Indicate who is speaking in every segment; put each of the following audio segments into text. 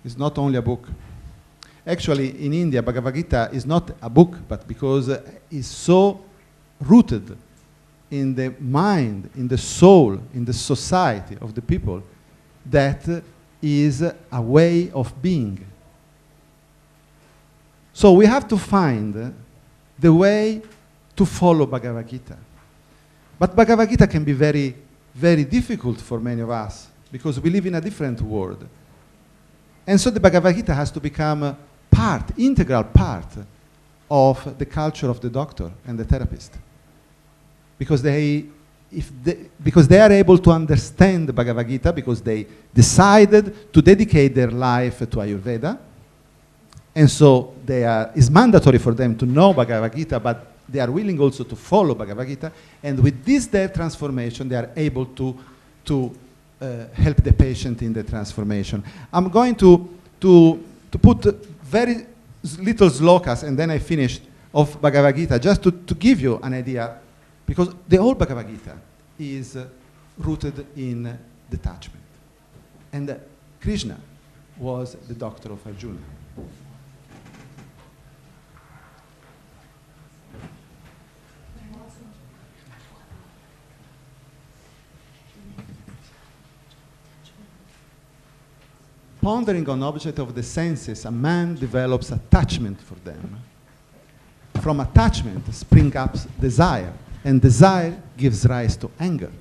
Speaker 1: It's not only a book. Actually, in India, Bhagavad Gita is not a book, but because it's so rooted in the mind, in the soul, in the society of the people, that is a way of being. So we have to find the way to follow Bhagavad Gita. But Bhagavad Gita can be very, very difficult for many of us, because we live in a different world. And so the Bhagavad Gita has to become a part, integral part of the culture of the doctor and the therapist. Because they are able to understand the Bhagavad Gita, because they decided to dedicate their life to Ayurveda. And so it's mandatory for them to know Bhagavad Gita, but they are willing also to follow Bhagavad Gita. And with this their transformation, they are able to help the patient in the transformation. I'm going to put very little slokas, and then I finish, of Bhagavad Gita, just to give you an idea, because the whole Bhagavad Gita is rooted in detachment. And Krishna was the doctor of Arjuna. Pondering on object of the senses, a man develops attachment for them. From attachment spring up desire, and desire gives rise to anger.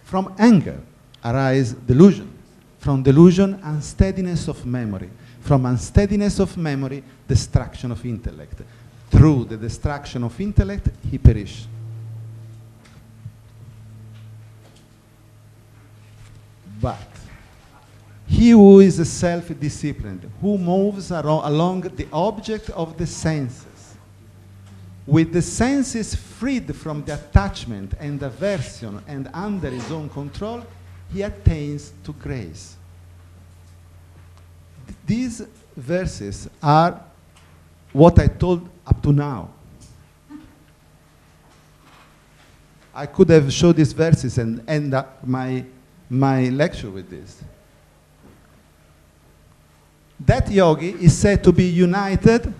Speaker 1: From anger arise delusion. From delusion, unsteadiness of memory. From unsteadiness of memory, destruction of intellect. Through the destruction of intellect, he perished. But he who is self-disciplined, who moves along the object of the senses, with the senses freed from the attachment and aversion and under his own control, he attains to grace. These verses are what I told up to now. I could have showed these verses and end up my lecture with this. That yogi is said to be united,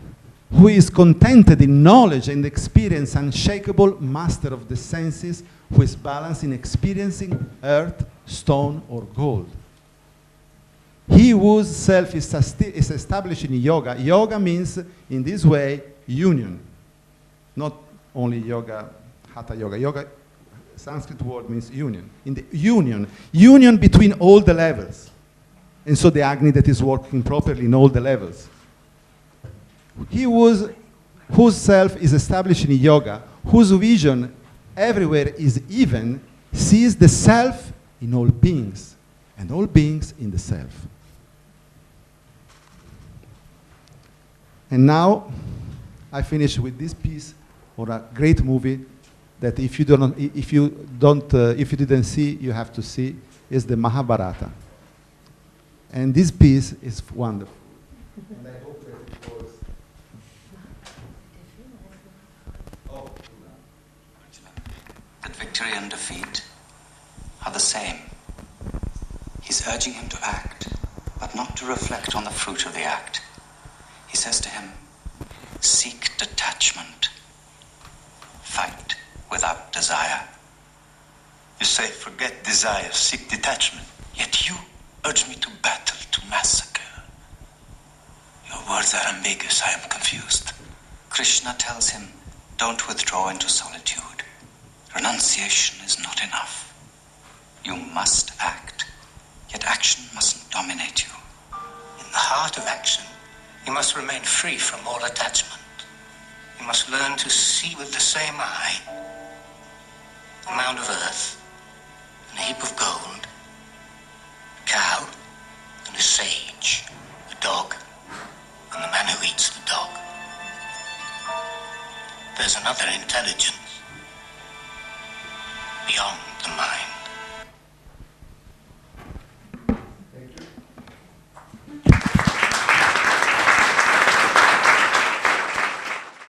Speaker 1: who is contented in knowledge and experience, unshakable master of the senses, who is balanced in experiencing earth, stone, or gold. He whose self is established in yoga. Yoga means, in this way, union. Not only yoga, hatha yoga. Yoga, Sanskrit word means union. In the union between all the levels. And so the Agni that is working properly in all the levels. He whose self is established in yoga, whose vision everywhere is even, sees the self in all beings, and all beings in the self. And now, I finish with this piece, or a great movie, that if you didn't see, you have to see, is the Mahabharata. And this piece is wonderful. And I hope that it was.
Speaker 2: That victory and defeat are the same. He's urging him to act, but not to reflect on the fruit of the act. He says to him, seek detachment. Fight without desire.
Speaker 3: You say, forget desire, seek detachment.
Speaker 2: Yet you urge me to battle, to massacre.
Speaker 3: Your words are ambiguous. I am confused.
Speaker 2: Krishna tells him, don't withdraw into solitude. Renunciation is not enough. You must act, yet action mustn't dominate you.
Speaker 3: In the heart of action, you must remain free from all attachment. You must learn to see with the same eye a mound of earth and a heap of gold, a cow and a sage, a dog and the man who eats the dog. There's another intelligence beyond the mind.